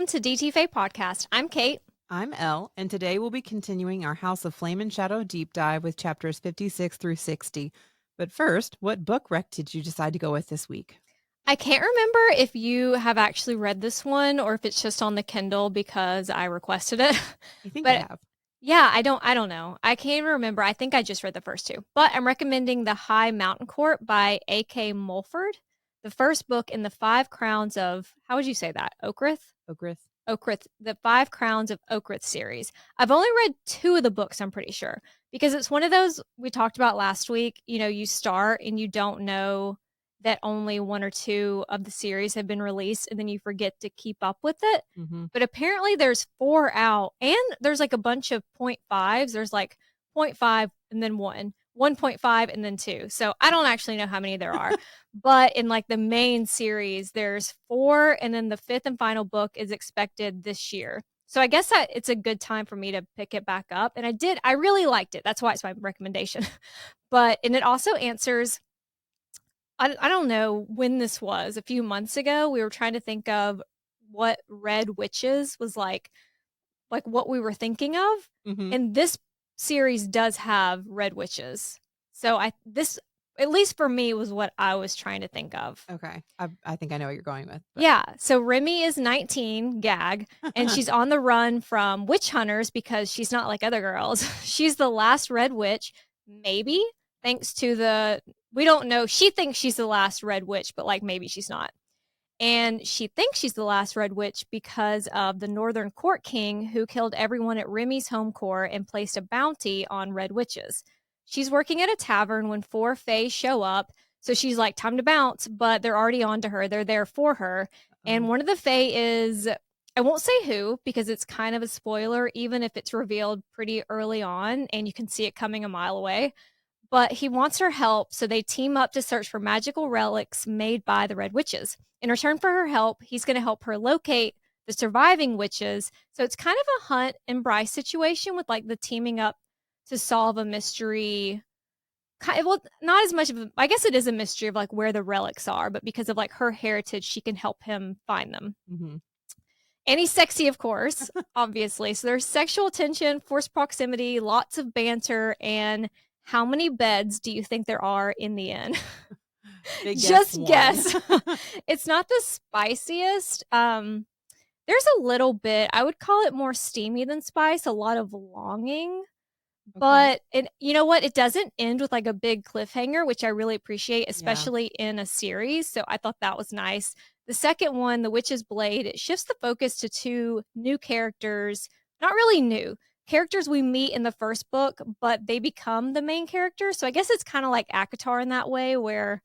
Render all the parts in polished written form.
to DT Fae Podcast. I'm Kate. I'm Elle, and today we'll be continuing our House of Flame and Shadow deep dive with chapters 56 through 60. But first, what book rec did you decide to go with this week? I can't remember if you have actually read this one or if it's just on the Kindle because I requested it. I think I But have. yeah, I don't know. I can't even remember. I think I just read the first two. But I'm recommending The High Mountain Court by A.K. Mulford, the first book in the Five Crowns of, how would you say that? Okrith? Okrith. Okrith, the Five Crowns of Okrith series. I've only read two of the books, I'm pretty sure, because it's one of those we talked about last week. You know, you start and you don't know that only one or two of the series have been released, and then you forget to keep up with it. Mm-hmm. But apparently there's 4 out, and there's like a bunch of 0.5s. There's like 0.5 and then 1, 1.5 and then 2. So I don't actually know how many there are. But in like the main series, there's 4, and then the 5th and final book is expected this year. So I guess it's a good time for me to pick it back up. And I really liked it. That's why it's my recommendation. And it also answers, I don't know when this was, a few months ago, we were trying to think of what Red Witches was like what we were thinking of. Mm-hmm. And this series does have Red Witches. So this, at least for me, was what I was trying to think of. Okay. I think I know what you're going with. But. Yeah. So Remy is 19, gag, and she's on the run from witch hunters because she's not like other girls. She's the last Red Witch, maybe, thanks to we don't know. She thinks she's the last Red Witch, but like maybe she's not. And she thinks she's the last Red Witch because of the Northern Court King who killed everyone at Remy's home court and placed a bounty on Red Witches. She's working at a tavern when 4 Fae show up. So she's like, time to bounce, but they're already on to her. They're there for her. And one of the Fae is, I won't say who because it's kind of a spoiler, even if it's revealed pretty early on and you can see it coming a mile away. But he wants her help, so they team up to search for magical relics made by the Red Witches. In return for her help, he's going to help her locate the surviving witches. So it's kind of a Hunt and Bryce situation with like the teaming up to solve a mystery. Well, not as much of I guess it is a mystery of like where the relics are, but because of like her heritage, she can help him find them. Mm-hmm. And he's sexy, of course, obviously. So there's sexual tension, forced proximity, lots of banter, and how many beds do you think there are in the inn? Just guess. It's not the spiciest. There's a little bit, I would call it more steamy than spice, a lot of longing. Okay. But you know what? It doesn't end with like a big cliffhanger, which I really appreciate, especially in a series. So I thought that was nice. The second one, The Witch's Blade, it shifts the focus to 2 new characters. Not really new. Characters we meet in the first book, but they become the main character. So I guess it's kind of like ACOTAR in that way where,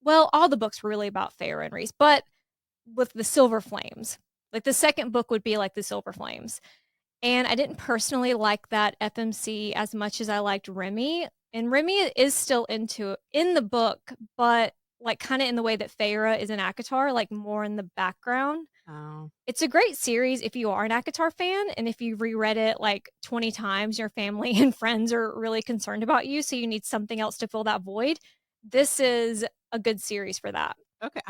all the books were really about Feyre and Rhys, but with the Silver Flames. Like the second book would be like the Silver Flames. And I didn't personally like that FMC as much as I liked Remy. And Remy is still in the book, but like kind of in the way that Feyre is in ACOTAR, like more in the background. Oh. It's a great series if you are an ACOTAR fan, and if you've reread it like 20 times, your family and friends are really concerned about you, so you need something else to fill that void. This is a good series for that. Okay.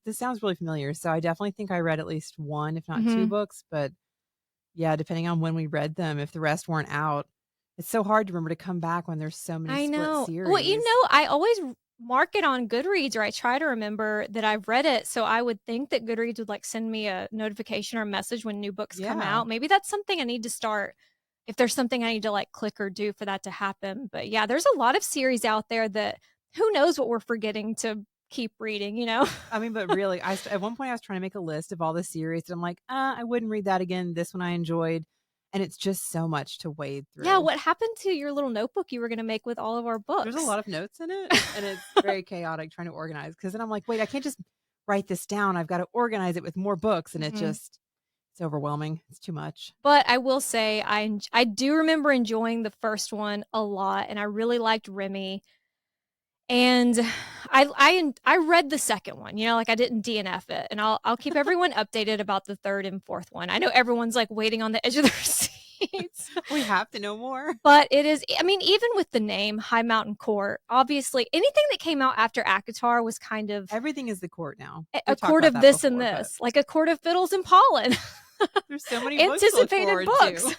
This sounds really familiar. So I definitely think I read at least 1, if not 2 books, but yeah, depending on when we read them, if the rest weren't out, it's so hard to remember to come back when there's so many split series. Well, you know, I always mark it on Goodreads, or I try to remember that I've read it. So I would think that Goodreads would like send me a notification or a message when new books come out. Maybe that's something I need to start. If there's something I need to like click or do for that to happen. But yeah, there's a lot of series out there that who knows what we're forgetting to keep reading, you know? I mean, but really, at one point I was trying to make a list of all the series, and I'm like, I wouldn't read that again. This one I enjoyed. And it's just so much to wade through. Yeah, what happened to your little notebook you were going to make with all of our books? There's a lot of notes in it, and it's very chaotic trying to organize. Because then I'm like, wait, I can't just write this down. I've got to organize it with more books, and it's overwhelming. It's too much. But I will say, I do remember enjoying the first one a lot, and I really liked Remy. And I read the second one, you know, like I didn't DNF it, and I'll keep everyone updated about the third and fourth one. I know everyone's like waiting on the edge of their seat We have to know more. But it is, I mean, even with the name High Mountain Court, obviously anything that came out after ACOTAR was kind of... Everything is the court now. A court of this and this. Like a court of fiddles and pollen. There's so many books anticipated books.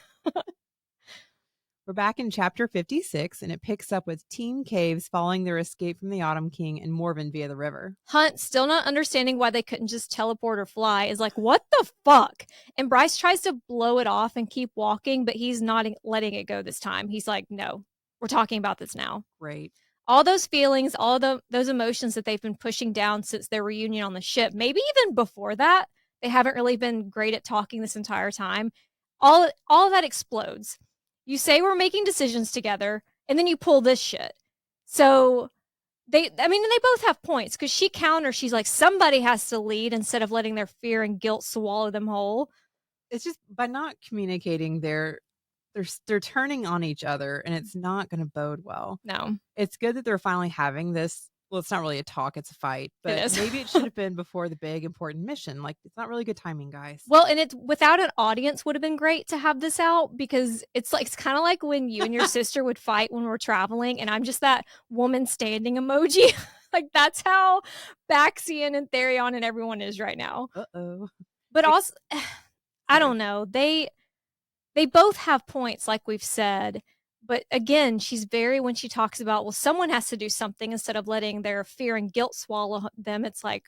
We're back in chapter 56, and it picks up with Team Caves following their escape from the Autumn King and Morven via the river. Hunt, still not understanding why they couldn't just teleport or fly, is like, what the fuck? And Bryce tries to blow it off and keep walking, but he's not letting it go this time. He's like, no, we're talking about this now. Great. All those feelings, all those emotions that they've been pushing down since their reunion on the ship, maybe even before that, they haven't really been great at talking this entire time. All of that explodes. You say we're making decisions together, and then you pull this shit. So they both have points, because she counters, she's like, somebody has to lead instead of letting their fear and guilt swallow them whole. It's just by not communicating, they're turning on each other, and it's not going to bode well. No. It's good that they're finally having this. Well, it's not really a talk, it's a fight, but maybe it should have been before the big important mission. Like, it's not really good timing, guys. Well, and it's without an audience would have been great to have this out, because it's kind of like when you and your sister would fight when we're traveling, and I'm just that woman standing emoji. Like, that's how Baxian and Therion and everyone is right now. Uh-oh. But also, I don't know. They both have points, like we've said. But again, she's when she talks about, well, someone has to do something instead of letting their fear and guilt swallow them. It's like,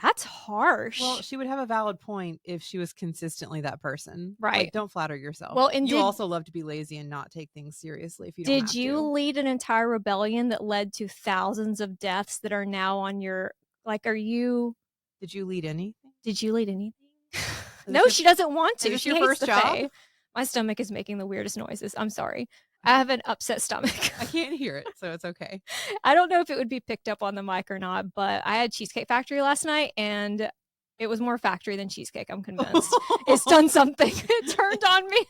that's harsh. Well, she would have a valid point if she was consistently that person. Right. Like, don't flatter yourself. Well, and you also love to be lazy and not take things seriously if you don't have to. Did you lead an entire rebellion that led to thousands of deaths that are now on your, like, Did you lead anything? Did you lead anything? No, she doesn't want to. Is this she your hates first the job? Fae. My stomach is making the weirdest noises. I'm sorry. I have an upset stomach. I can't hear it, so it's okay. I don't know if it would be picked up on the mic or not, but I had Cheesecake Factory last night, and it was more factory than cheesecake, I'm convinced. It's done something. It turned on me.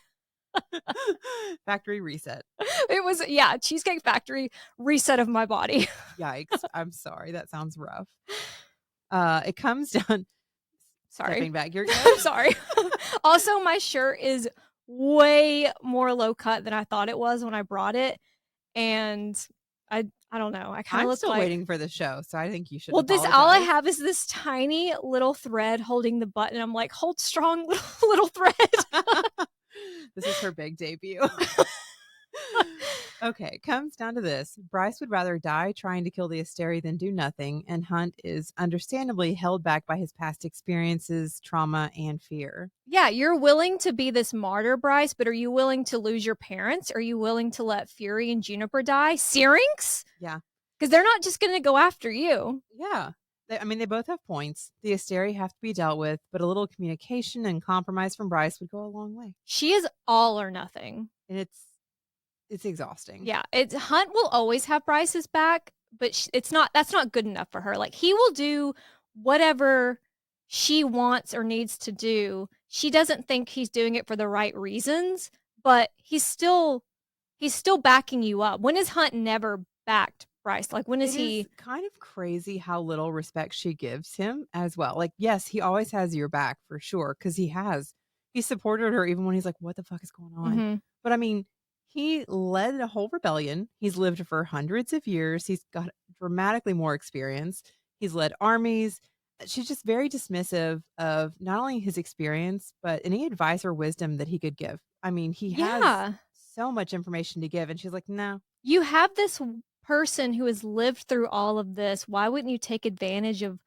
Factory reset. It was, Cheesecake Factory reset of my body. Yikes. I'm sorry. That sounds rough. It comes down. Sorry. Stepping back. You're good. I'm sorry. Also, my shirt is way more low cut than I thought it was when I brought it, and I don't know. I kind of look still like... waiting for the show, so I think you should. Well, all I have is this tiny little thread holding the button. I'm like, hold strong, little thread. This is her big debut. Okay, comes down to this. Bryce would rather die trying to kill the Asteri than do nothing, and Hunt is understandably held back by his past experiences, trauma, and fear. Yeah, you're willing to be this martyr, Bryce, but are you willing to lose your parents? Are you willing to let Fury and Juniper die? Syrinx? Yeah. Because they're not just going to go after you. Yeah. They both have points. The Asteri have to be dealt with, but a little communication and compromise from Bryce would go a long way. She is all or nothing. And it's exhausting. Yeah, Hunt will always have Bryce's back, but that's not good enough for her. Like, he will do whatever she wants or needs to do. She doesn't think he's doing it for the right reasons, but he's still backing you up. When has Hunt never backed Bryce? Like, when is he? It's kind of crazy how little respect she gives him as well. Like, yes, he always has your back for sure, because he supported her even when he's like, what the fuck is going on? Mm-hmm. But I mean, he led a whole rebellion. He's lived for hundreds of years. He's got dramatically more experience. He's led armies. She's just very dismissive of not only his experience, but any advice or wisdom that he could give. I mean, he has so much information to give, and she's like, no. You have this person who has lived through all of this. Why wouldn't you take advantage of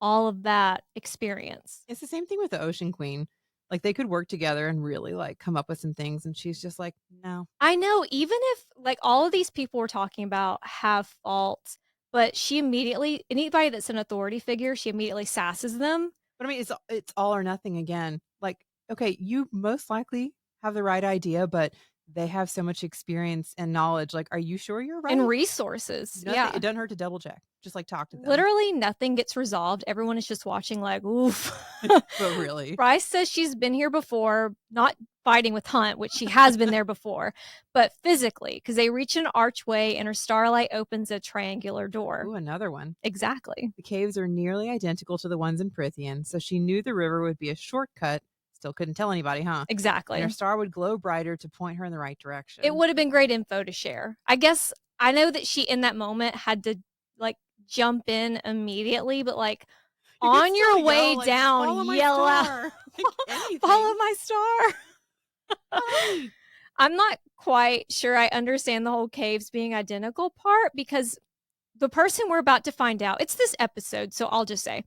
all of that experience? It's the same thing with the Ocean Queen. Like, they could work together and really, like, come up with some things, and she's just like, no. I know, even if, like, all of these people we're talking about have faults, but she immediately, anybody that's an authority figure, she immediately sasses them. But I mean, it's all or nothing again. Like, okay, you most likely have the right idea, but they have so much experience and knowledge. Like, are you sure you're right? And resources. Yeah. It doesn't hurt to double check. Just like talk to them. Literally nothing gets resolved. Everyone is just watching like, oof. But really. Bryce says she's been here before, not fighting with Hunt, which she has been there before, but physically, because they reach an archway and her starlight opens a triangular door. Ooh, another one. Exactly. The caves are nearly identical to the ones in Prithian, so she knew the river would be a shortcut. still couldn't tell anybody, huh? Exactly. And her star would glow brighter to point her in the right direction. It would have been great info to share. I guess I know that she in that moment had to like jump in immediately, but like on your way down, yell out, follow my star. I'm not quite sure I understand the whole caves being identical part, because the person we're about to find out, it's this episode, so I'll just say,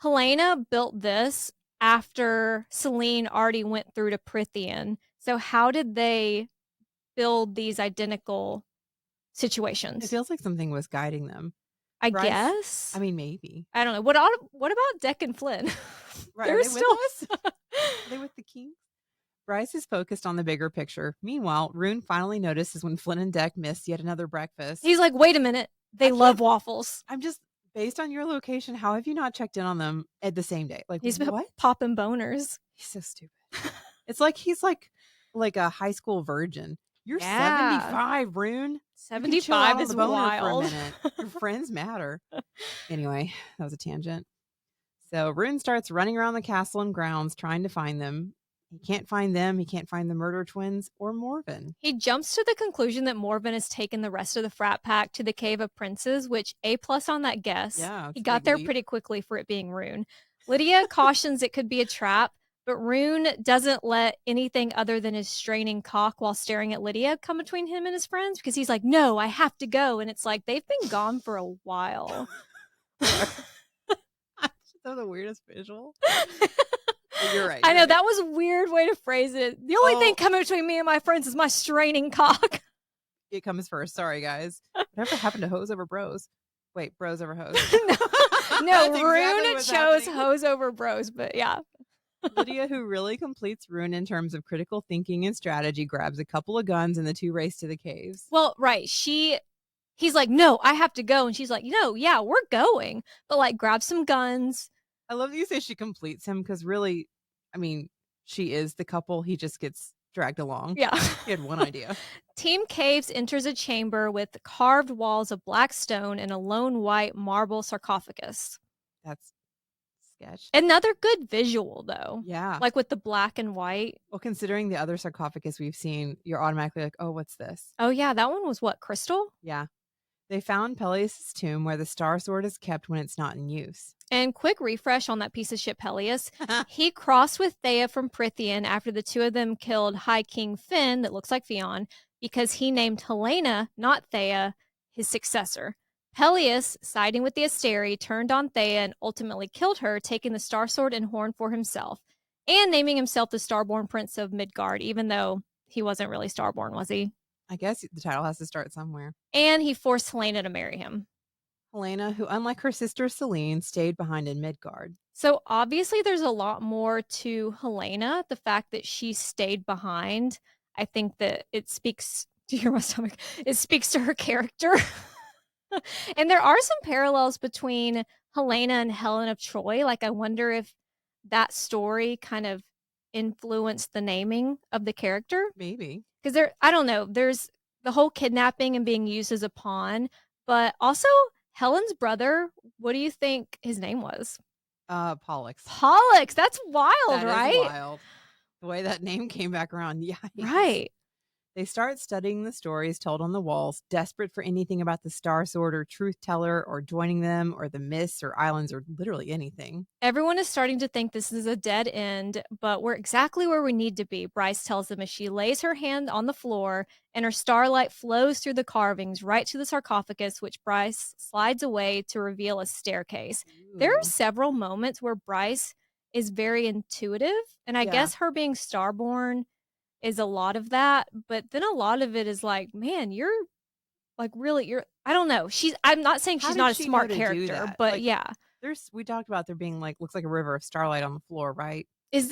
Helena built this after Selene already went through to Prythian. So how did they build these identical situations? It feels like something was guiding them. I guess. I mean, maybe. I don't know. What about Dec and Flynn? Right, they're still with us? Are they with the king? Bryce is focused on the bigger picture. Meanwhile, Ruhn finally notices when Flynn and Dec miss yet another breakfast. He's like, wait a minute. They love waffles. I'm just, based on your location, how have you not checked in on them at the same day? Like, he's what? Popping boners. He's so stupid. It's like he's like a high school virgin. You're 75, Ruhn. 75 is wild. For a minute. Your friends matter. Anyway, that was a tangent. So Ruhn starts running around the castle and grounds trying to find them. He can't find them. He can't find the murder twins or Morven. He jumps to the conclusion that Morven has taken the rest of the frat pack to the Cave of Princes, which A+ on that guess. Yeah, he got there pretty quickly for it being Ruhn. Lidia cautions it could be a trap, but Ruhn doesn't let anything other than his straining cock while staring at Lidia come between him and his friends, because he's like, no, I have to go. And it's like, they've been gone for a while. That's the weirdest visual. You're right. I know, that was a weird way to phrase it. The only thing coming between me and my friends is my straining cock. It comes first. Sorry, guys. Whatever happened to hose over bros? Wait, bros over hose. No, Ruhn chose hose over bros, but yeah. Lidia, who really completes Ruhn in terms of critical thinking and strategy, grabs a couple of guns and the two race to the caves. Well, right. He's like, no, I have to go. And she's like, no, yeah, we're going. But like, grab some guns. I love that you say she completes him, because really, I mean, she is the couple. He just gets dragged along. Yeah. He had one idea. Team Caves enters a chamber with carved walls of black stone and a lone white marble sarcophagus. That's sketch. Another good visual, though. Yeah. Like with the black and white. Well, considering the other sarcophagus we've seen, you're automatically like, oh, what's this? Oh, yeah. That one was what? Crystal? Yeah. They found Peleus' tomb, where the star sword is kept when it's not in use. And quick refresh on that piece of shit, Peleus. He crossed with Theia from Prythian after the two of them killed High King Finn, that looks like Theon, because he named Helena, not Theia, his successor. Peleus, siding with the Asteri, turned on Theia and ultimately killed her, taking the star sword and horn for himself, and naming himself the Starborn Prince of Midgard, even though he wasn't really Starborn, was he? I guess the title has to start somewhere. And he forced Helena to marry him. Helena, who unlike her sister Selene, stayed behind in Midgard. So obviously there's a lot more to Helena. The fact that she stayed behind, I think that it speaks to my stomach. It speaks to her character. And there are some parallels between Helena and Helen of Troy. Like, I wonder if that story kind of influenced the naming of the character. Maybe. Because I don't know, there's the whole kidnapping and being used as a pawn, but also Helen's brother, what do you think his name was? Pollux. Pollux, that's wild, that right? Is wild. The way that name came back around, yeah. Right. They start studying the stories told on the walls, desperate for anything about the Star Sword or Truth Teller or joining them or the myths or islands or literally anything. Everyone is starting to think this is a dead end, but we're exactly where we need to be, Bryce tells them as she lays her hand on the floor and her starlight flows through the carvings right to the sarcophagus, which Bryce slides away to reveal a staircase. Ooh. There are several moments where Bryce is very intuitive, and I guess her being Starborn is a lot of that, but then a lot of it is like, man, you're like really, I don't know. I'm not saying she's not a smart character, but like, yeah. We talked about there being like, looks like a river of starlight on the floor, right?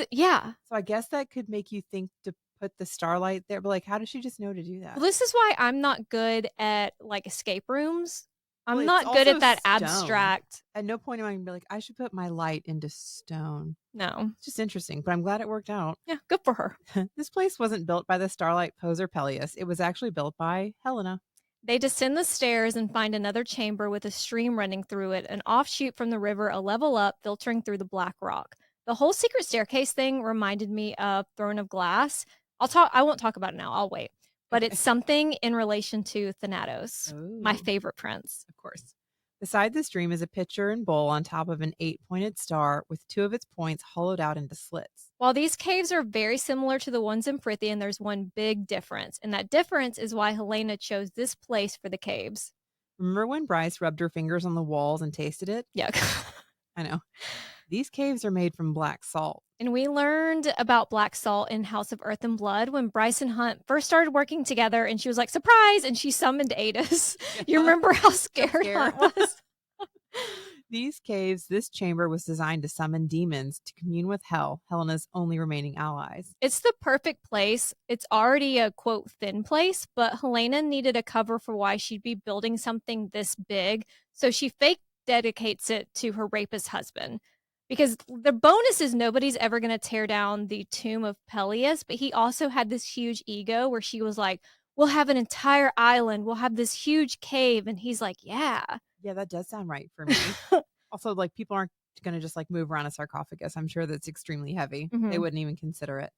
Yeah. So I guess that could make you think to put the starlight there, but like, how does she just know to do that? Well, this is why I'm not good at like escape rooms. I'm not good at that abstract. At no point am I going to be like, I should put my light into stone. No. It's just interesting, but I'm glad it worked out. Yeah, good for her. This place wasn't built by the starlight poser Peleus. It was actually built by Helena. They descend the stairs and find another chamber with a stream running through it, an offshoot from the river, a level up, filtering through the black rock. The whole secret staircase thing reminded me of Throne of Glass. I won't talk about it now. I'll wait. But Okay. it's something in relation to Thanatos, my Oh, favorite prince. of course. Beside this dream is a pitcher and bowl on top of an 8-pointed star with 2 of its points hollowed out into slits. While these caves are very similar to the ones in Prythian, there's one big difference. And that difference is why Helena chose this place for the caves. Remember when Bryce rubbed her fingers on the walls and tasted it? Yuck. I know. These caves are made from black salt. And we learned about black salt in House of Earth and Blood when Bryce and Hunt first started working together, and she was like, surprise! And she summoned Aidas. You remember how scared Hunt was? These caves, this chamber was designed to summon demons to commune with Hel, Helena's only remaining allies. It's the perfect place. It's already a, quote, thin place, but Helena needed a cover for why she'd be building something this big, so she fake dedicates it to her rapist husband. Because the bonus is nobody's ever going to tear down the tomb of Peleus, but he also had this huge ego where she was like, we'll have an entire island, we'll have this huge cave, and he's like, yeah. Yeah, that does sound right for me. Also, like, people aren't going to just like move around a sarcophagus. I'm sure that's extremely heavy. They wouldn't even consider it.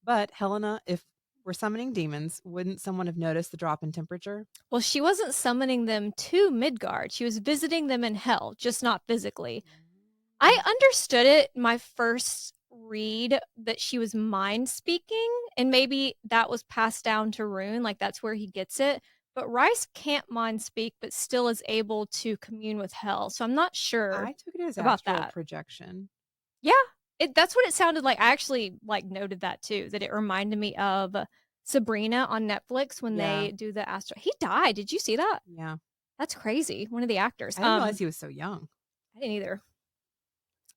But Helena, if we're summoning demons, wouldn't someone have noticed the drop in temperature? Well, she wasn't summoning them to Midgard. She was visiting them in hell, just not physically. I understood it my first read that she was mind speaking, and maybe that was passed down to Ruhn, like that's where he gets it. But Rice can't mind speak, but still is able to commune with hell. So I'm not sure. I took it as about astral that. projection. Yeah, that's what it sounded like. I actually like noted that too, that it reminded me of Sabrina on Netflix when they do the astral. He died. Did you see that? Yeah. That's crazy. One of the actors. I didn't realize he was so young. I didn't either.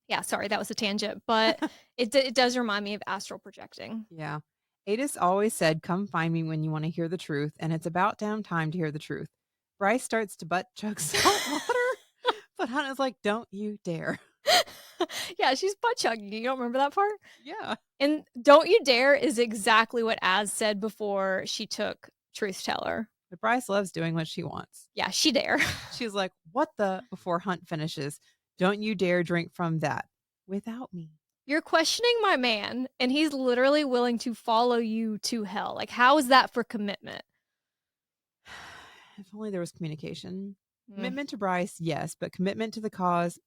Yeah, sorry, that was a tangent, but it does remind me of astral projecting. Yeah. Aidas always said, come find me when you want to hear the truth, and it's about damn time to hear the truth. Bryce starts to butt chug salt water, but Hunt is like, don't you dare. Yeah, she's butt chugging. You don't remember that part? Yeah. And don't you dare is exactly what Az said before she took Truth Teller. But Bryce loves doing what she wants. Yeah, she dare. She's like, what the? Before Hunt finishes, don't you dare drink from that without me. You're questioning my man, and he's literally willing to follow you to hell. Like, how is that for commitment? If only there was communication. Commitment to Bryce, yes, but commitment to the cause,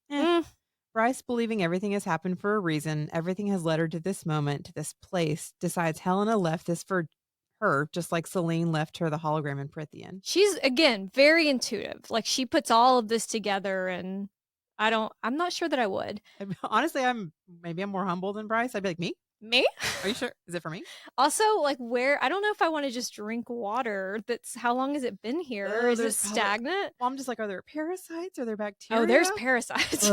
Bryce, believing everything has happened for a reason, everything has led her to this moment, to this place, decides Helena left this for her, just like Selene left her the hologram in Prythian. She's, again, very intuitive. Like, she puts all of this together, and I'm not sure that I would. Honestly, I'm more humble than Bryce. I'd be like, me? Me? Are you sure? Is it for me? Also, like, I don't know if I want to just drink water. How long has it been here? Is it stagnant? Well, I'm just like, are there parasites? Are there bacteria? Oh, there's parasites.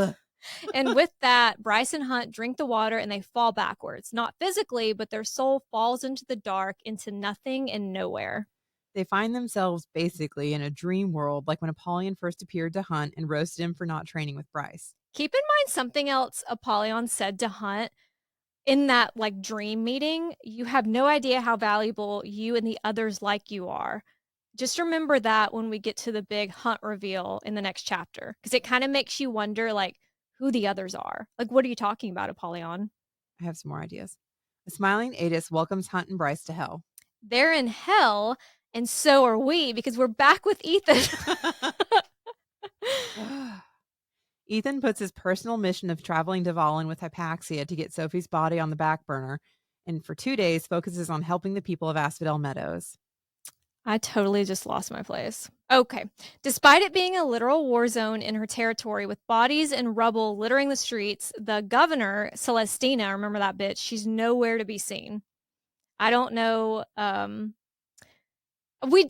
And with that, Bryce and Hunt drink the water and they fall backwards. Not physically, but their soul falls into the dark, into nothing and nowhere. They find themselves basically in a dream world, like when Apollion first appeared to Hunt and roasted him for not training with Bryce. Keep in mind something else Apollion said to Hunt in that like dream meeting. You have no idea how valuable you and the others like you are. Just remember that when we get to the big Hunt reveal in the next chapter, because it kind of makes you wonder like who the others are. Like, what are you talking about, Apollion? I have some more ideas. A smiling Aidas welcomes Hunt and Bryce to hell. They're in hell, and so are we, because we're back with Ithan. Ithan puts his personal mission of traveling to Avallen with Hypaxia to get Sophie's body on the back burner, and for 2 days focuses on helping the people of Asphodel Meadows. I totally just lost my place. Okay. Despite it being a literal war zone in her territory with bodies and rubble littering the streets, the governor, Celestina, remember that bitch, she's nowhere to be seen. I don't know. We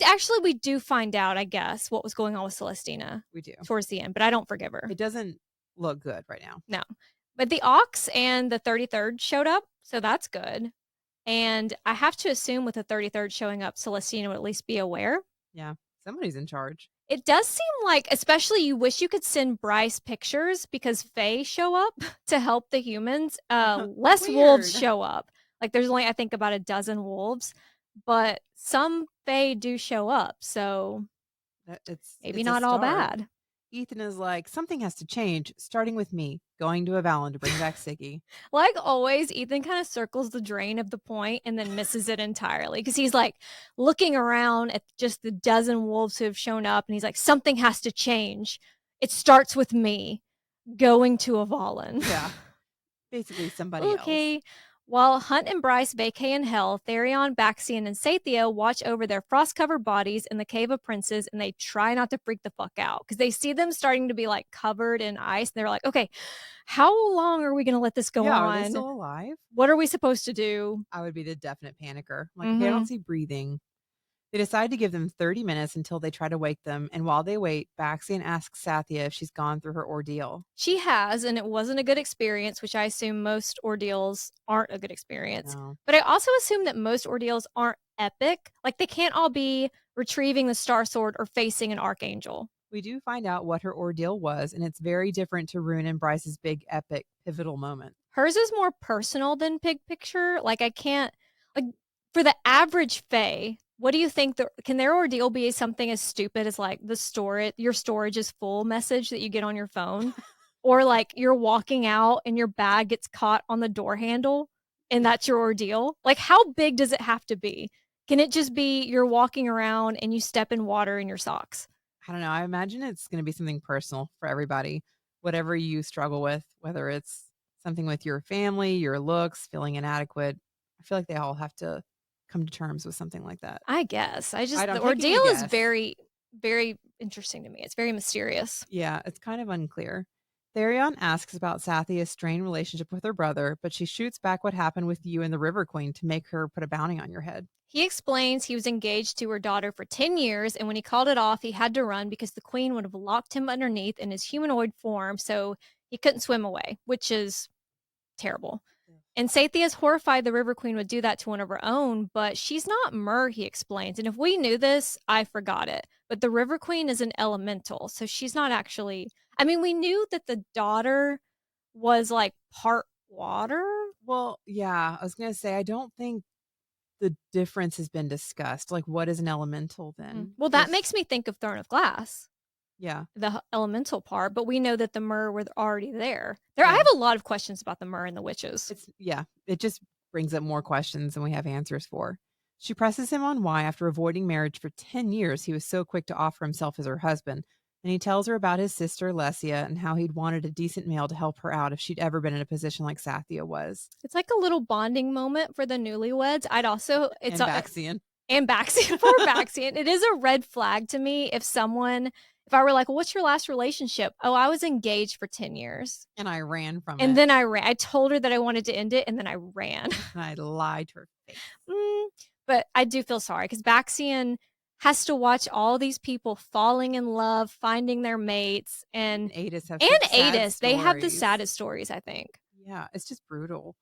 do find out, I guess, what was going on with Celestina. We do. Towards the end, but I don't forgive her. It doesn't look good right now. No. But the Ox and the 33rd showed up, so that's good. And I have to assume with the 33rd showing up, Celestina would at least be aware. Yeah, somebody's in charge. It does seem like, especially you wish you could send Bryce pictures because Fae show up to help the humans. Less wolves show up. Like there's only, I think, about a dozen wolves, but some Fae do show up. So it's maybe not all bad. Ithan is like, something has to change, starting with me, going to Avallen to bring back Siggy. Like always, Ithan kind of circles the drain of the point and then misses it entirely because he's like looking around at just the dozen wolves who have shown up and he's like, something has to change. It starts with me going to Avallen. Yeah. Basically somebody Okay. else. While Hunt and Bryce vacay in hell, Therion, Baxian, and Theia watch over their frost-covered bodies in the Cave of Princes, and they try not to freak the fuck out because they see them starting to be like covered in ice. And they're like, okay, how long are we going to let this go on? Are they still alive? What are we supposed to do? I would be the definite panicker. Like, okay, I don't see breathing. They decide to give them 30 minutes until they try to wake them, and while they wait, Baxian asks Theia if she's gone through her ordeal. She has, and it wasn't a good experience, which I assume most ordeals aren't a good experience. No. But I also assume that most ordeals aren't epic. Like, they can't all be retrieving the Star Sword or facing an Archangel. We do find out what her ordeal was, and it's very different to Ruhn and Bryce's big, epic, pivotal moment. Hers is more personal than big picture. Like, I can't, like, for the average Fae, what do you think? Can their ordeal be something as stupid as like your storage is full message that you get on your phone? Or like you're walking out and your bag gets caught on the door handle and that's your ordeal? Like, how big does it have to be? Can it just be you're walking around and you step in water in your socks? I don't know. I imagine it's going to be something personal for everybody. Whatever you struggle with, whether it's something with your family, your looks, feeling inadequate. I feel like they all have to come to terms with something like that. I guess. The ordeal is very, very interesting to me. It's very mysterious. Yeah, it's kind of unclear. Therion asks about Sathia's strained relationship with her brother, but she shoots back what happened with you and the River Queen to make her put a bounty on your head. He explains he was engaged to her daughter for 10 years, and when he called it off, he had to run because the queen would have locked him underneath in his humanoid form, so he couldn't swim away, which is terrible. And Sathia's horrified the River Queen would do that to one of her own, but she's not Myr, he explains. And if we knew this, I forgot it. But the River Queen is an elemental, so she's not actually... I mean, we knew that the daughter was like part water. Well, yeah, I was going to say, I don't think the difference has been discussed. Like, what is an elemental then? Well, that makes me think of Throne of Glass. Yeah. The elemental part, but we know that the Myr were already there. I have a lot of questions about the Myr and the witches. It just brings up more questions than we have answers for. She presses him on why, after avoiding marriage for 10 years, he was so quick to offer himself as her husband. And he tells her about his sister, Lesia, and how he'd wanted a decent male to help her out if she'd ever been in a position like Sathia was. It's like a little bonding moment for the newlyweds. And Baxian. And Baxian, poor Baxian. It is a red flag to me if I were like, well, what's your last relationship? Oh, I was engaged for 10 years. And I ran from it. And then I ran. I told her that I wanted to end it, and then I ran. And I lied to her face. But I do feel sorry because Baxian has to watch all these people falling in love, finding their mates. And Aidas they have the saddest stories, I think. Yeah, it's just brutal.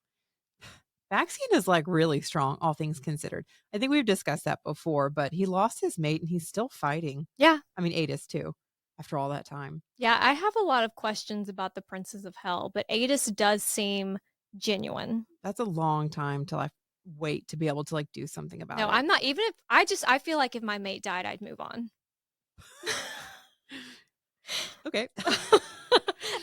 Baxian is like really strong, all things considered. I think we've discussed that before, but he lost his mate and he's still fighting. Yeah. I mean, Aidas too, after all that time. Yeah, I have a lot of questions about the Princes of Hell, but Aidas does seem genuine. That's a long time till I wait to be able to like do something about it. No, I'm not. Even if I feel like if my mate died, I'd move on. Okay.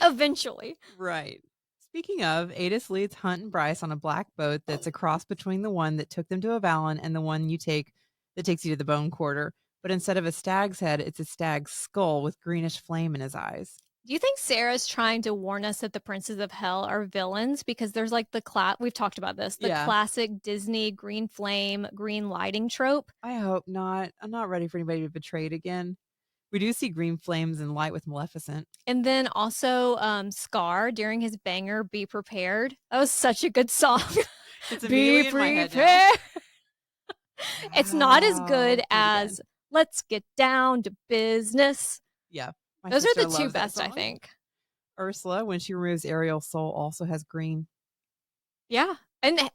Eventually. Right. Speaking of, Aidas leads Hunt and Bryce on a black boat that's a cross between the one that took them to Avallen and the one that takes you to the Bone Quarter. But instead of a stag's head, it's a stag's skull with greenish flame in his eyes. Do you think Sarah's trying to warn us that the Princes of Hell are villains? Because there's like we've talked about this, classic Disney green flame, green lighting trope. I hope not. I'm not ready for anybody to be betrayed again. We do see green flames and light with Maleficent. And then also Scar during his banger, Be Prepared. That was such a good song. It's Be Prepared. It's not as good as Let's Get Down to Business. Yeah. Those are the two best, I think. Ursula, when she removes Ariel's soul, also has green. Yeah. And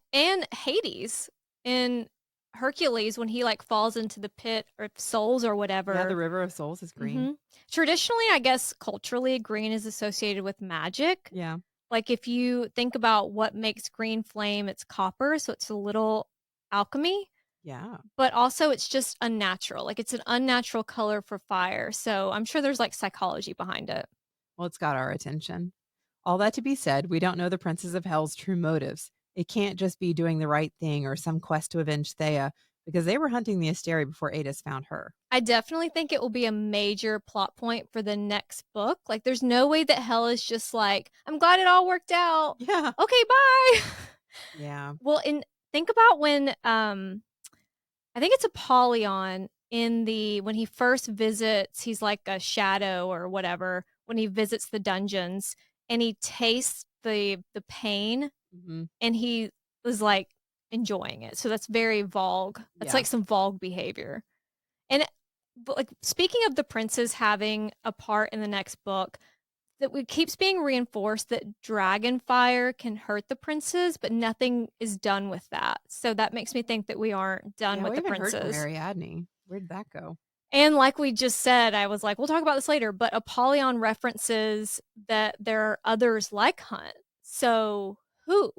Hades in Hercules, when he like falls into the pit of souls or whatever. Yeah, the River of Souls is green. Mm-hmm. Traditionally, I guess culturally, green is associated with magic. Yeah. Like if you think about what makes green flame, it's copper, so it's a little alchemy. Yeah. But also it's just unnatural. Like, it's an unnatural color for fire. So I'm sure there's like psychology behind it. Well, it's got our attention. All that to be said, we don't know the Princes of Hell's true motives. It can't just be doing the right thing or some quest to avenge Theia, because they were hunting the Asteri before Aidas found her. I definitely think it will be a major plot point for the next book. Like, there's no way that Hell is just like, I'm glad it all worked out. Yeah. Okay, bye. Yeah. Well, and think about when I think it's Apollion when he first visits, he's like a shadow or whatever, when he visits the dungeons and he tastes the pain Mm-hmm. and he was like enjoying it. So that's very Vogue. That's like some Vogue behavior. And but like, speaking of the princes having a part in the next book, that it keeps being reinforced that dragon fire can hurt the princes, but nothing is done with that. So that makes me think that we aren't done with we the haven't heard from princes. Ariadne. Where did that go? And like we just said, I was like, we'll talk about this later, but Apollyon references that there are others like Hunt. So who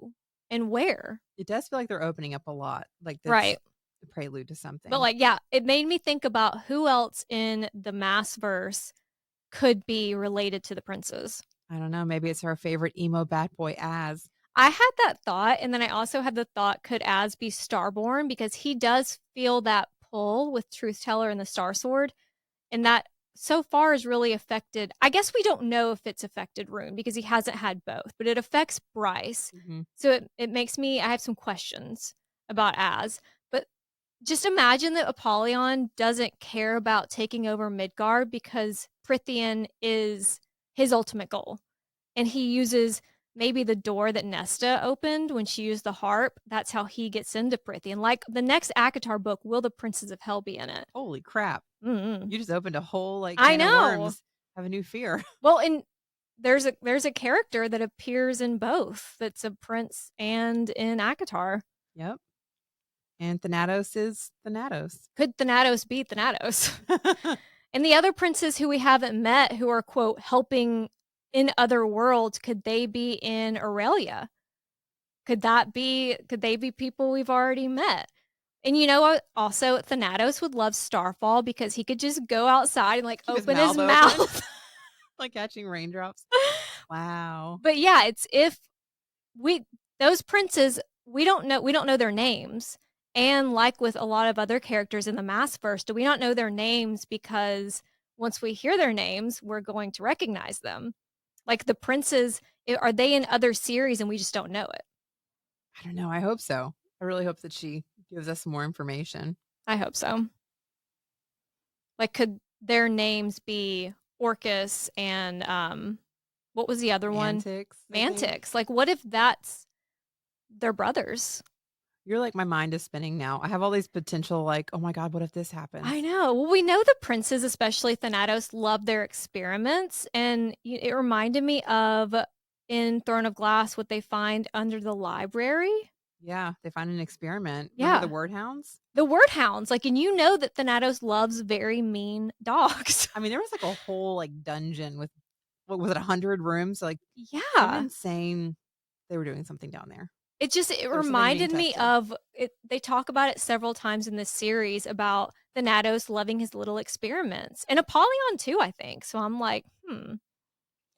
and where? It does feel like they're opening up a lot. Like that's Right. the prelude to something. But like, yeah, it made me think about who else in the mass verse could be related to the princes. I don't know. Maybe it's our favorite emo bat boy, Az. I had that thought, and then I also had the thought, could Az be Starborn? Because he does feel that pull with Truth Teller and the Star Sword, and that so far has really affected. I guess we don't know if it's affected Ruhn because he hasn't had both, but it affects Bryce. Mm-hmm. So it makes me. I have some questions about Az, but just imagine that Apollyon doesn't care about taking over Midgard because Prythian is his ultimate goal, and he uses maybe the door that Nesta opened when she used the harp. That's how he gets into Prythian. Like the next ACOTAR book, will the Princes of Hell be in it? Holy crap. Mm-hmm. You just opened a whole like I can of know. worms. Have a new fear. Well, and there's a character that appears in both that's a prince and in ACOTAR. Yep. And Thanatos is Thanatos. Could Thanatos be Thanatos? And the other princes who we haven't met who are, quote, helping in other worlds, could they be in Aurelia? Could they be people we've already met? And you know what? Also, Thanatos would love Starfall because he could just go outside and like open his mouth. Like catching raindrops. Wow. But yeah, it's if those princes, we don't know their names. And like with a lot of other characters in the Massverse, do we not know their names because once we hear their names, we're going to recognize them? Like the princes, are they in other series and we just don't know it? I don't know. I hope so. I really hope that she gives us more information. I hope so. Like, could their names be Orcus and what was the other one? Mantix. Like, what if that's their brothers? You're like, my mind is spinning now. I have all these potential, like, oh my God, what if this happens? I know. Well, we know the princes, especially Thanatos, love their experiments. And it reminded me of in Throne of Glass what they find under the library. Yeah, they find an experiment. Yeah. Remember the word hounds? The word hounds. Like, and you know that Thanatos loves very mean dogs. I mean, there was like a whole like dungeon with, what was it, 100 rooms? Like, yeah. I'm insane. They were doing something down there. It reminded me of it. They talk about it several times in this series about Thanatos loving his little experiments, and Apollyon too, I think. So I'm like,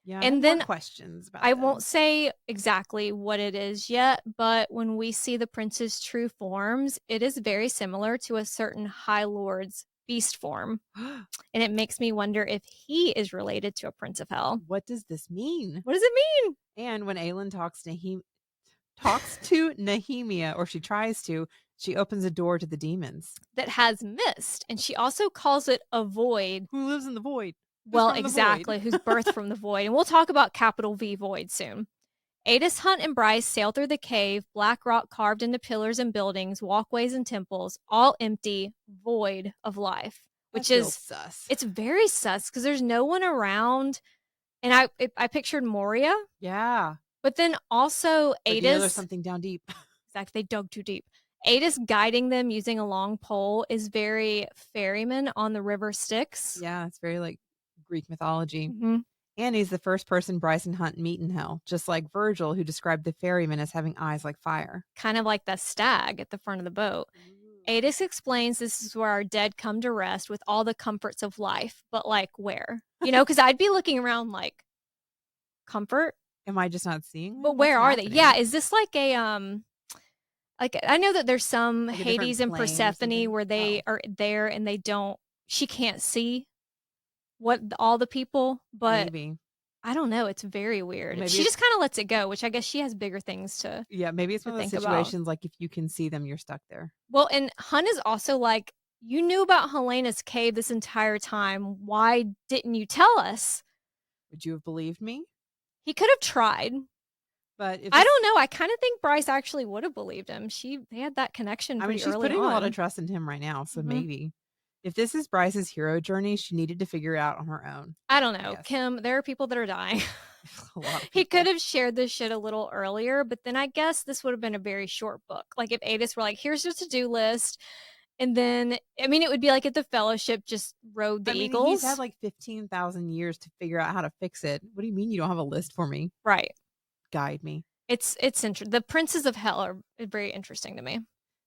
Yeah, and then questions about I won't say exactly what it is yet, but when we see the prince's true forms, it is very similar to a certain High Lord's beast form. And it makes me wonder if he is related to a Prince of Hell. What does this mean? What does it mean? And when Aelin talks to Nehemia, or she tries to, she opens a door to the demons that has mist, and she also calls it a void. Who lives in the void? Well, exactly, who's birthed from the void. And we'll talk about capital V void soon. Aidas, Hunt, and Bryce sail through the cave, black rock carved into pillars and buildings, walkways and temples, all empty, void of life. Which is sus. It's very sus because there's no one around. And I pictured Moria. Yeah. But then also Aidas. There's something down deep. Exactly, they dug too deep. Aidas guiding them using a long pole is very ferryman on the river Styx. Yeah, it's very like Greek mythology. Mm-hmm. And he's the first person Bryce and Hunt meet in hell, just like Virgil, who described the ferryman as having eyes like fire. Kind of like the stag at the front of the boat. Aidas explains this is where our dead come to rest with all the comforts of life, but like where? Because I'd be looking around like, comfort? Am I just not seeing them? But where are they? Yeah, is this like a like I know that there's some Like Hades and Persephone where they are there and she can't see all the people, but maybe. I don't know. It's very weird. Maybe She just kind of lets it go, which I guess she has bigger things to. Yeah, maybe it's to one of those think situations about. like if you can see them, you're stuck there. Well, and Hun is also like, you knew about Helena's cave this entire time. Why didn't you tell us? Would you have believed me? He could have tried. But if I don't know. I kind of think Bryce actually would have believed him. They had that connection I mean, pretty she's early putting on. a lot of trust in him right now, so maybe. If this is Bryce's hero journey, she needed to figure it out on her own. I don't know. Kim, there are people that are dying. A lot of people. He could have shared this shit a little earlier, but then I guess this would have been a very short book. Like if Aidas were like, here's your to-do list. And then, I mean, it would be like if the Fellowship just rode the Eagles. He's had like 15,000 years to figure out how to fix it. What do you mean you don't have a list for me? Right. Guide me. It's interesting. The Princes of Hell are very interesting to me.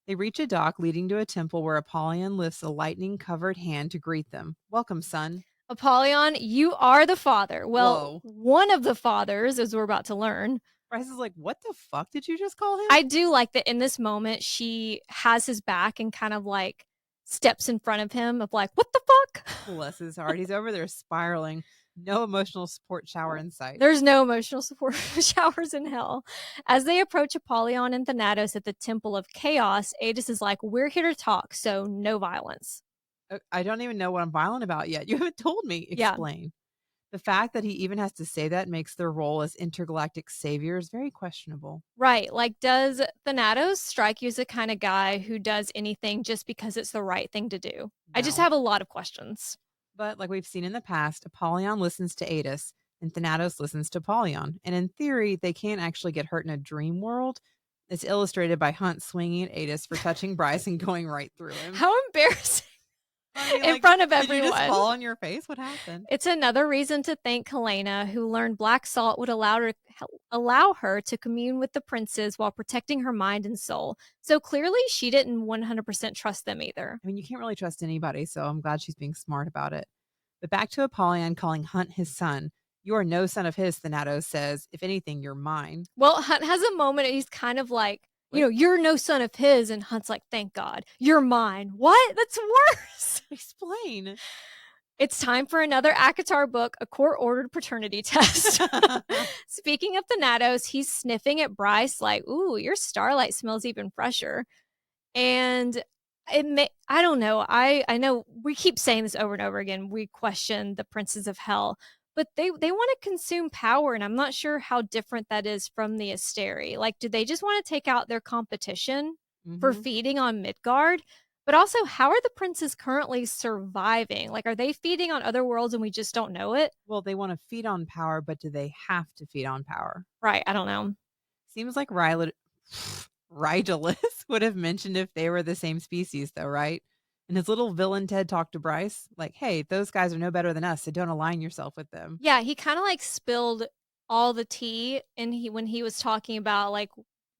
They reach a dock leading to a temple where Apollion lifts a lightning-covered hand to greet them. Welcome, son. Apollion, you are the father. Well, Whoa. One of the fathers, as we're about to learn. Bryce is like, what the fuck did you just call him? I do like that in this moment, she has his back and kind of like steps in front of him of like, what the fuck? Bless his heart. He's over there spiraling. No emotional support shower in sight. There's no emotional support showers in hell. As they approach Apollion and Thanatos at the Temple of Chaos, Aidas is like, we're here to talk, so no violence. I don't even know what I'm violent about yet. You haven't told me. Explain. Yeah. The fact that he even has to say that makes their role as intergalactic saviors very questionable. Right. Like, does Thanatos strike you as the kind of guy who does anything just because it's the right thing to do? No. I just have a lot of questions. But like we've seen in the past, Apollion listens to Aidas and Thanatos listens to Apollion. And in theory, they can't actually get hurt in a dream world. It's illustrated by Hunt swinging at Aidas for touching Bryce and going right through him. How embarrassing. In front of everyone. Did you just fall on your face? What happened? It's another reason to thank Helena, who learned black salt would allow her to commune with the princes while protecting her mind and soul. So clearly she didn't 100% trust them either. I mean, you can't really trust anybody, so I'm glad she's being smart about it. But back to Apollion calling Hunt his son. You are no son of his, Thanatos says. If anything, you're mine. Well, Hunt has a moment, he's kind of like, you're no son of his. And Hunt's like, thank God, you're mine. What? That's worse. Explain. It's time for another ACOTAR book, a court-ordered paternity test. Speaking of Thanatos, he's sniffing at Bryce like, ooh, your starlight smells even fresher. And I don't know. I know we keep saying this over and over again. We question the princes of hell. But they want to consume power, and I'm not sure how different that is from the Asteri. Like, do they just want to take out their competition for feeding on Midgard? But also, how are the princes currently surviving? Like, are they feeding on other worlds and we just don't know it? Well, they want to feed on power, but do they have to feed on power? Right, I don't know. Seems like Rydalis would have mentioned if they were the same species, though, right? And his little villain Ted talked to Bryce like, hey, those guys are no better than us, so don't align yourself with them. Yeah, he kind of like spilled all the tea when he was talking about like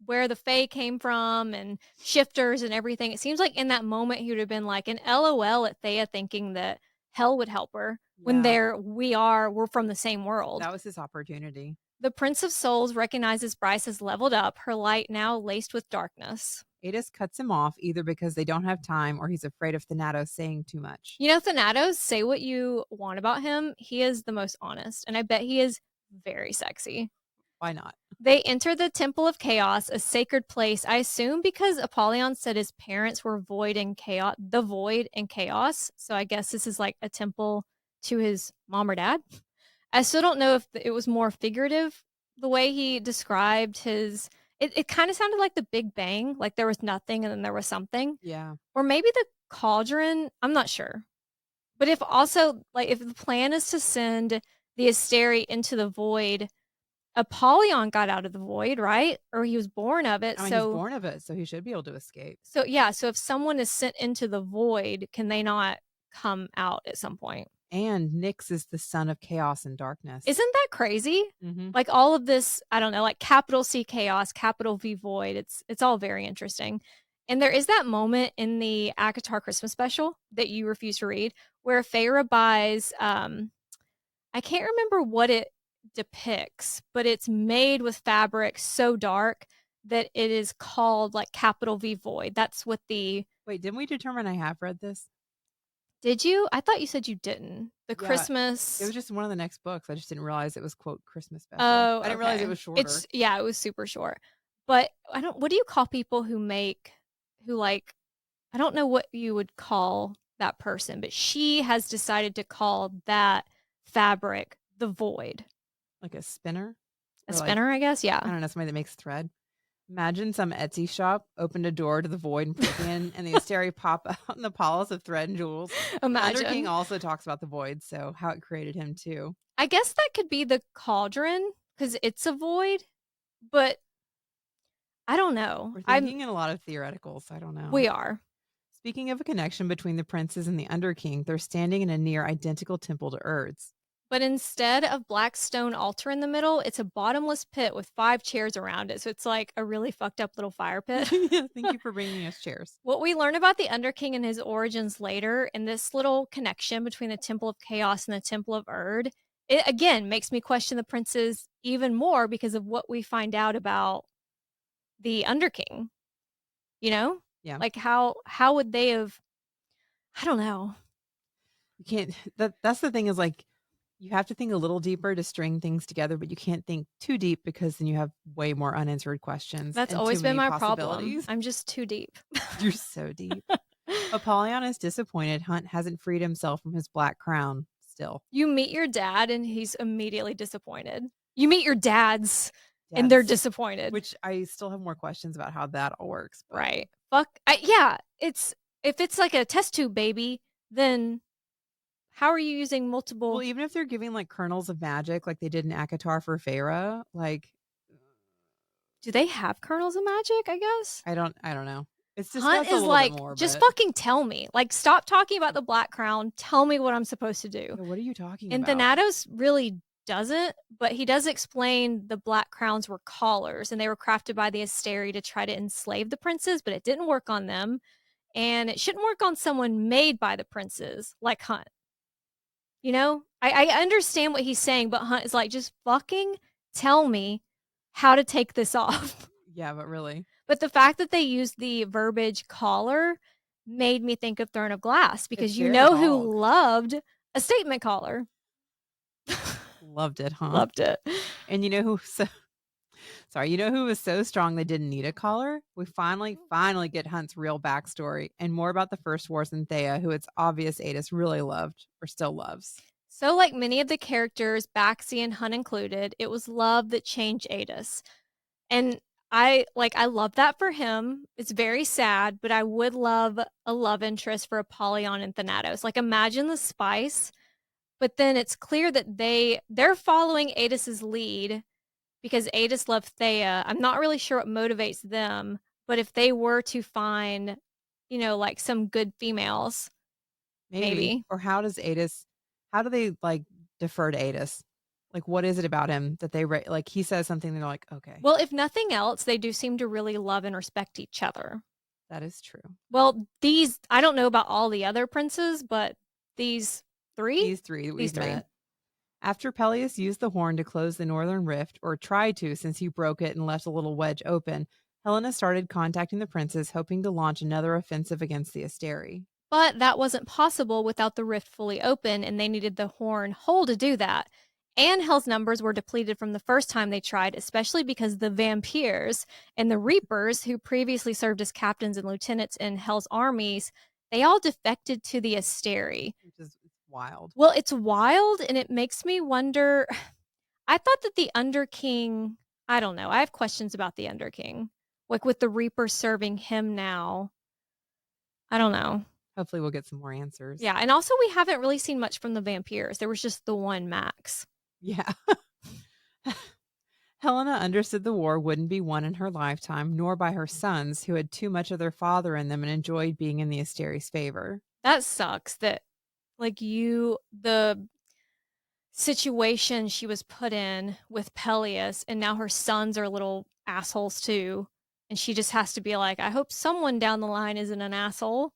where the Fae came from and shifters and everything. It seems like in that moment he would have been like an LOL at Theia thinking that hell would help her when we're from the same world. That was his opportunity. The Prince of Souls recognizes Bryce has leveled up, her light now laced with darkness. Aidas cuts him off either because they don't have time or he's afraid of Thanatos saying too much. Thanatos, say what you want about him. He is the most honest, and I bet he is very sexy. Why not? They enter the Temple of Chaos, a sacred place, I assume because Apollion said his parents were the void and chaos. So I guess this is like a temple to his mom or dad. I still don't know if it was more figurative, the way he described his... It kind of sounded like the Big Bang, like there was nothing and then there was something. Yeah. Or maybe the cauldron, I'm not sure. But if the plan is to send the Asteri into the void, Apollion got out of the void, right? Or he was born of it. He's born of it, so he should be able to escape. So if someone is sent into the void, can they not come out at some point? And Nyx is the son of chaos and darkness. Isn't that crazy? Mm-hmm. Like all of this, I don't know, like capital C chaos, capital V void. It's all very interesting. And there is that moment in the ACOTAR Christmas special that you refuse to read where Feyre buys, I can't remember what it depicts, but it's made with fabric so dark that it is called like capital V void. That's what the... Wait, didn't we determine I have read this? Did you? I thought you said you didn't. The Yeah, Christmas... It was just one of the next books. I just didn't realize it was, quote, Christmas special. Oh, I didn't realize it was shorter. It was super short. But what do you call people who like, I don't know what you would call that person, but she has decided to call that fabric the void. Like a spinner? A spinner, I guess? Yeah. I don't know, somebody that makes thread. Imagine some Etsy shop opened a door to the void and Prithian, and the Asteri pop out in the palace of thread and jewels. Imagine. The Underking also talks about the void, so how it created him too. I guess that could be the cauldron because it's a void, but I don't know. We're thinking in a lot of theoreticals. I don't know. We are. Speaking of a connection between the princes and the Underking, they're standing in a near identical temple to Urd's. But instead of black stone altar in the middle, it's a bottomless pit with 5 chairs around it. So it's like a really fucked up little fire pit. Yeah, thank you for bringing us chairs. What we learn about the Underking and his origins later, in this little connection between the Temple of Chaos and the Temple of Urd, it again makes me question the princes even more because of what we find out about the Underking. You know? Yeah. Like how would they have... I don't know. You can't... That's the thing is like, you have to think a little deeper to string things together, but you can't think too deep because then you have way more unanswered questions. That's always been my problem. I'm just too deep. You're so deep. Apollion is disappointed Hunt hasn't freed himself from his black crown still. You meet your dad and he's immediately disappointed. You meet your dads and they're disappointed. Which I still have more questions about how that all works. But. Right. Yeah. If it's like a test tube baby, then... How are you using multiple... Well, even if they're giving like kernels of magic like they did in ACOTAR for Feyre, like... Do they have kernels of magic, I guess? I don't know. It's just Hunt is like, just fucking tell me. Like, stop talking about the Black Crown. Tell me what I'm supposed to do. What are you talking about? And Thanatos really doesn't, but he does explain the Black Crowns were collars and they were crafted by the Asteri to try to enslave the princes, but it didn't work on them. And it shouldn't work on someone made by the princes, like Hunt. You know, I understand what he's saying, but Hunt is like, just fucking tell me how to take this off. Yeah, but really. But the fact that they used the verbiage collar made me think of Throne of Glass because you know who loved a statement collar. Loved it, huh? Loved it. And you know who... you know who was so strong they didn't need a collar? We finally get Hunt's real backstory and more about the First Wars in Theia, who it's obvious Aidas really loved or still loves. So like many of the characters, Baxi and Hunt included, it was love that changed Aidas. And I love that for him. It's very sad, but I would love a love interest for Apollion and Thanatos. Like imagine the spice, but then it's clear that they're following Aidas's lead because Aidas loved Theia. I'm not really sure what motivates them, but if they were to find, you know, like some good females, maybe. Or how do they like defer to Aidas? Like, what is it about him that they like? He says something, they're like, okay. Well, if nothing else, they do seem to really love and respect each other. That is true. Well, I don't know about all the other princes, but these three. Met. After Peleus used the horn to close the northern rift, or tried to since he broke it and left a little wedge open, Helena started contacting the princes, hoping to launch another offensive against the Asteri. But that wasn't possible without the rift fully open, and they needed the horn hole to do that. And Hel's numbers were depleted from the first time they tried, especially because the vampires and the reapers, who previously served as captains and lieutenants in Hel's armies, they all defected to the Asteri. Which is wild. Well, it's wild, and it makes me wonder. I thought that the Underking, I don't know. I have questions about the Underking. Like with the Reaper serving him now. I don't know. Hopefully we'll get some more answers. Yeah, and also we haven't really seen much from the vampires. There was just the one Max. Yeah. Helena understood the war wouldn't be won in her lifetime, nor by her sons, who had too much of their father in them and enjoyed being in the Asteri's favor. That sucks that, like, the situation she was put in with Peleus, and now her sons are little assholes too. And she just has to be like, I hope someone down the line isn't an asshole.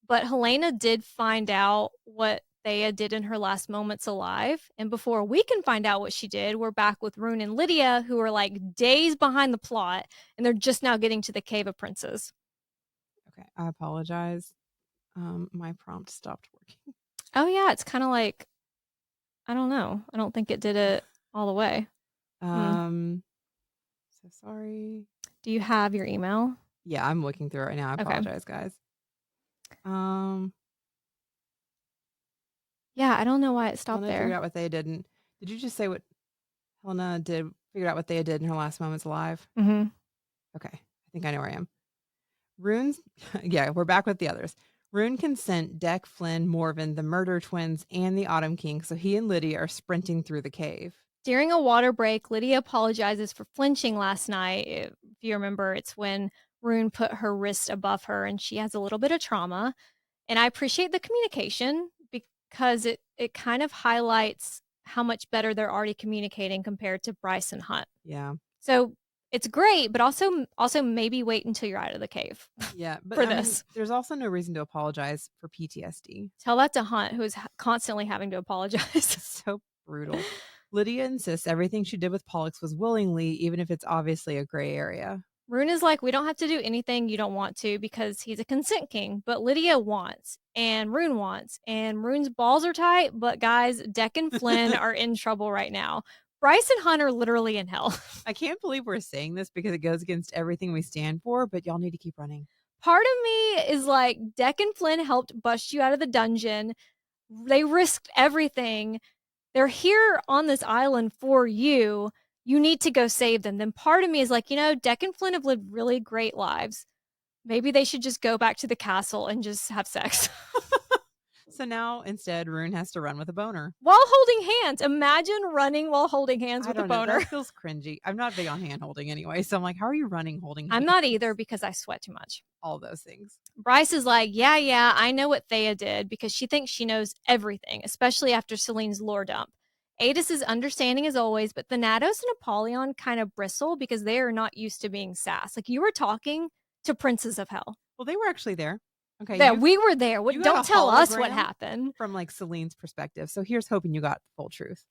But Helena did find out what Theia did in her last moments alive. And before we can find out what she did, we're back with Ruhn and Lidia, who are like days behind the plot, and they're just now getting to the Cave of Princes. Okay, I apologize. My prompt stopped working. Oh, yeah, it's kind of like, I don't know. I don't think it did it all the way. So sorry. Do you have your email? Yeah, I'm looking through it right now. I apologize, guys. Yeah, I don't know why it stopped Helena there. figured out what they did. Did you just say what Helena did? Figured out what they did in her last moments alive? Mm-hmm. Okay, I think I know where I am. Ruhn's, yeah, we're back with the others. Ruhn can sent Dec, Flynn, Morven, the Murder Twins, and the Autumn King, so he and Lidia are sprinting through the cave. During a water break, Lidia apologizes for flinching last night. If you remember, it's when Ruhn put her wrist above her and she has a little bit of trauma. And I appreciate the communication because it kind of highlights how much better they're already communicating compared to Bryce and Hunt. Yeah. So it's great, but also maybe wait until you're out of the cave. Yeah, but for this. There's also no reason to apologize for PTSD. Tell that to Hunt, who is constantly having to apologize. So brutal. Lidia insists everything she did with Pollux was willingly, even if it's obviously a gray area. Ruhn is like, we don't have to do anything you don't want to because he's a consent king, but Lidia wants, and Ruhn wants, and Ruhn's balls are tight, but guys, Dec and Flynn are in trouble right now. Bryce and Hunt are literally in hell. I can't believe we're saying this because it goes against everything we stand for, but y'all need to keep running. Part of me is like, Dec and Flynn helped bust you out of the dungeon. They risked everything. They're here on this island for you. You need to go save them. Then part of me is like, Dec and Flynn have lived really great lives. Maybe they should just go back to the castle and just have sex. So now instead, Ruhn has to run with a boner. While holding hands. Imagine running while holding hands with a boner. That feels cringy. I'm not big on hand holding anyway. So I'm like, how are you running holding hands? I'm not either because I sweat too much. All those things. Bryce is like, yeah, I know what Theia did because she thinks she knows everything, especially after Celine's lore dump. Aidas is understanding as always, but Thanatos and Apollion kind of bristle because they are not used to being sass. Like, you were talking to princes of hell. Well, they were actually there. Okay. Yeah, we were there. Don't tell us what happened. From like Celine's perspective. So here's hoping you got the full truth.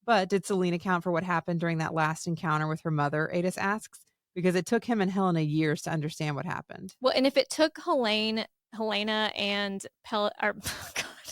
But did Celine account for what happened during that last encounter with her mother? Aidas asks. Because it took him and Helena years to understand what happened. Well, and if it took Helena and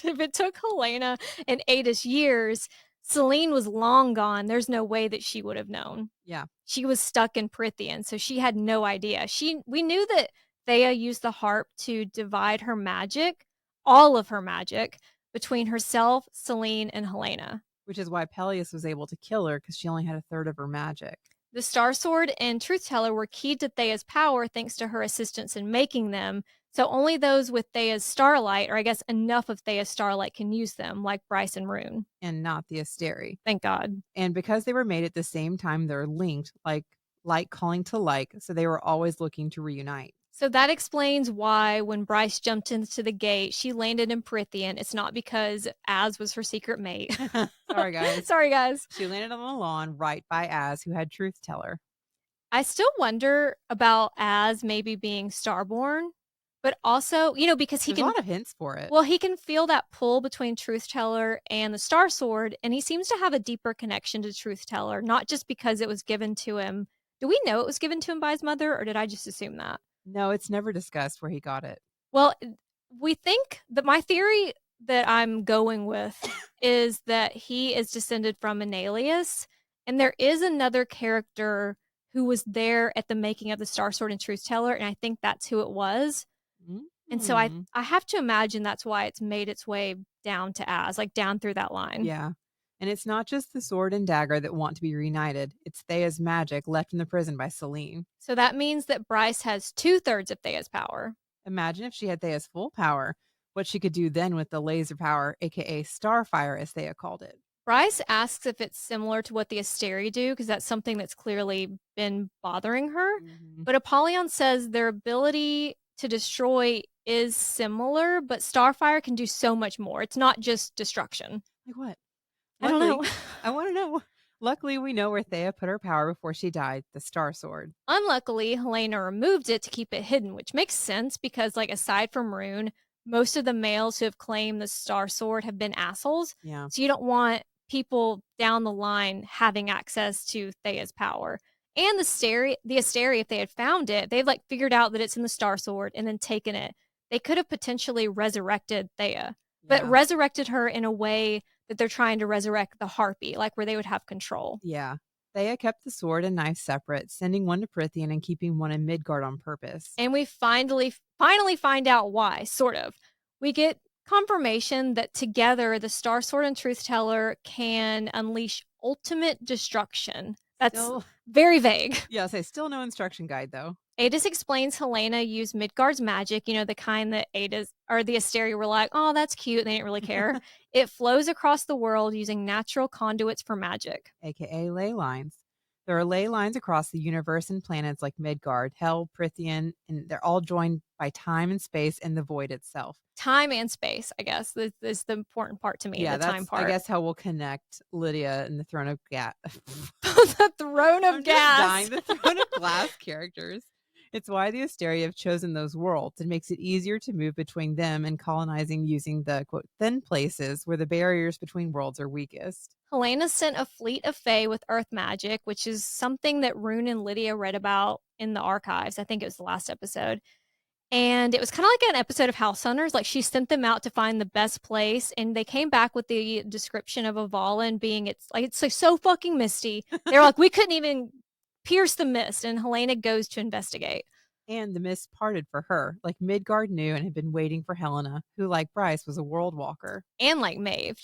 if it took Helena and Aidas years, Celine was long gone. There's no way that she would have known. Yeah. She was stuck in Prythian, so she had no idea. We knew that Theia used the harp to divide her magic, all of her magic, between herself, Celine, and Helena. Which is why Peleus was able to kill her because she only had a third of her magic. The Star Sword and Truth Teller were key to Theia's power thanks to her assistance in making them, so only those with Theia's starlight, or I guess enough of Theia's starlight, can use them, like Bryce and Ruhn. And not the Asteri. Thank God. And because they were made at the same time, they're linked, like calling to like, so they were always looking to reunite. So that explains why when Bryce jumped into the gate, she landed in Prythian. It's not because Az was her secret mate. Sorry, guys. Sorry, guys. She landed on the lawn right by Az, who had Truth Teller. I still wonder about Az maybe being Starborn, but also, because There's a lot of hints for it. Well, he can feel that pull between Truth Teller and the Star Sword, and he seems to have a deeper connection to Truth Teller, not just because it was given to him. Do we know it was given to him by his mother, or did I just assume that? No, it's never discussed where he got it. Well, we think that my theory that I'm going with is that he is descended from an alias, and there is another character who was there at the making of the Star Sword and Truth Teller, and I think that's who it was. Mm-hmm. And so I have to imagine that's why it's made its way down to Az, like down through that line. Yeah. And it's not just the sword and dagger that want to be reunited. It's Theia's magic left in the prison by Celine. So that means that Bryce has 2/3 of Theia's power. Imagine if she had Theia's full power, what she could do then with the laser power, aka Starfire, as Theia called it. Bryce asks if it's similar to what the Asteri do, because that's something that's clearly been bothering her. Mm-hmm. But Apollion says their ability to destroy is similar, but Starfire can do so much more. It's not just destruction. Like what? I don't know. I want to know. Luckily, we know where Theia put her power before she died, the Star Sword. Unluckily, Helena removed it to keep it hidden, which makes sense because, like, aside from Ruhn, most of the males who have claimed the Star Sword have been assholes. Yeah. So you don't want people down the line having access to Theia's power. And the Asteri, if they had found it, they've like figured out that it's in the Star Sword and then taken it. They could have potentially resurrected Theia, but resurrected her in a way that they're trying to resurrect the Harpy, like where they would have control. Yeah. Theia kept the sword and knife separate, sending one to Prythian and keeping one in Midgard on purpose. And we finally find out why, sort of. We get confirmation that together the Star Sword and Truth Teller can unleash ultimate destruction. That's very vague. Yeah, still no instruction guide, though. Aidas explains Helena used Midgard's magic, the kind that Aidas or the Asteri were like, oh, that's cute. They didn't really care. It flows across the world using natural conduits for magic, aka ley lines. There are ley lines across the universe and planets like Midgard, Hel, Prythian, and they're all joined by time and space and the void itself. Time and space, I guess, is the important part to me. Yeah, the time part. I guess how we'll connect Lidia and the Throne of Gas. The Throne of Gas. The Throne of Glass characters. It's why the Asteri have chosen those worlds. It makes it easier to move between them and colonizing using the, quote, thin places where the barriers between worlds are weakest. Helena sent a fleet of Fae with earth magic, which is something that Ruhn and Lidia read about in the archives. I think it was the last episode. And it was kind of like an episode of House Hunters. Like, she sent them out to find the best place, and they came back with the description of Avallen being it's like so fucking misty. They're like, we couldn't even pierce the mist, and Helena goes to investigate. And the mist parted for her. Like Midgard knew and had been waiting for Helena, who, like Bryce, was a world walker. And like Maeve.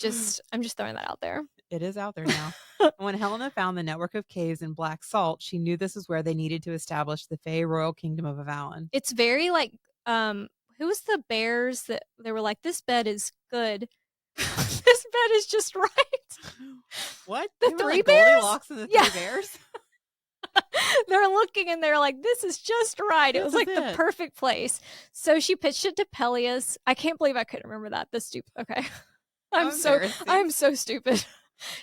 I'm just throwing that out there. It is out there now. When Helena found the network of caves in Black Salt, she knew this is where they needed to establish the Fae royal kingdom of Avallen. It's very like, who was the bears that they were like, this bed is good. This bed is just right. What? The three bears? Goldilocks and the three bears? They're looking and they're like, this is just right. It was like the perfect place. So she pitched it to Peleus. I can't believe I couldn't remember that. Okay. I'm so stupid.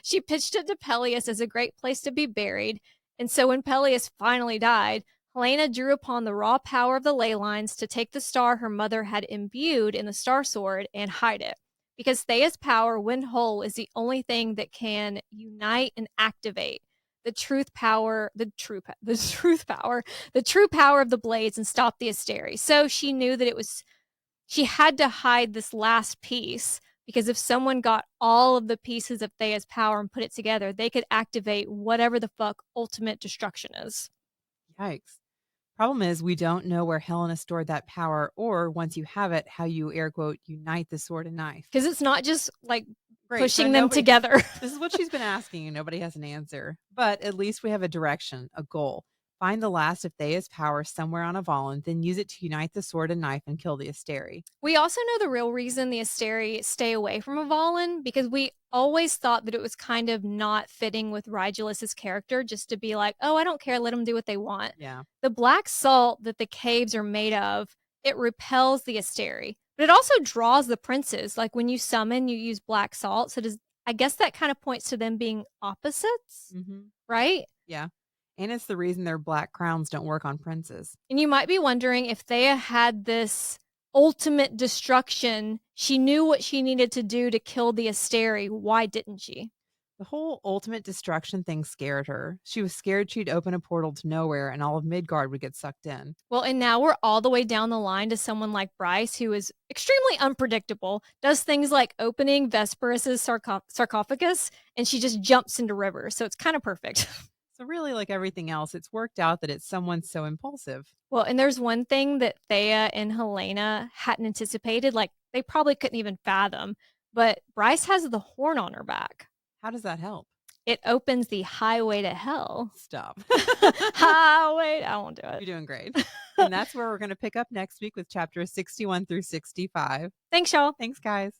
She pitched it to Peleus as a great place to be buried. And so when Peleus finally died, Helena drew upon the raw power of the ley lines to take the star her mother had imbued in the Star Sword and hide it. Because Theia's power, when whole, is the only thing that can unite and activate the true power of the blades and stop the Asteri. So she knew that she had to hide this last piece, because if someone got all of the pieces of Theia's power and put it together, they could activate whatever the fuck ultimate destruction is. Yikes. Problem is, we don't know where Helena stored that power, or once you have it, how you, air quote, unite the sword and knife. Because it's not just like pushing them together. This is what she's been asking, and nobody has an answer. But at least we have a direction, a goal. Find the last of Theia's power somewhere on Avallen, then use it to unite the sword and knife and kill the Asteri. We also know the real reason the Asteri stay away from Avallen, because we always thought that it was kind of not fitting with Rigelus's character just to be like, oh, I don't care, let them do what they want. Yeah. The black salt that the caves are made of, it repels the Asteri, but it also draws the princes. Like when you summon, you use black salt. So I guess that kind of points to them being opposites, right? Yeah. And it's the reason their black crowns don't work on princes. And you might be wondering, if Theia had this ultimate destruction, she knew what she needed to do to kill the Asteri. Why didn't she? The whole ultimate destruction thing scared her. She was scared she'd open a portal to nowhere and all of Midgard would get sucked in. Well, and now we're all the way down the line to someone like Bryce, who is extremely unpredictable, does things like opening Vesperus's sarcophagus, and she just jumps into rivers. So it's kind of perfect. So really, like everything else, it's worked out that it's someone so impulsive. Well, and there's one thing that Theia and Helena hadn't anticipated. Like, they probably couldn't even fathom. But Bryce has the horn on her back. How does that help? It opens the highway to hell. Stop. Highway. I won't do it. You're doing great. And that's where we're going to pick up next week with chapters 61 through 65. Thanks, y'all. Thanks, guys.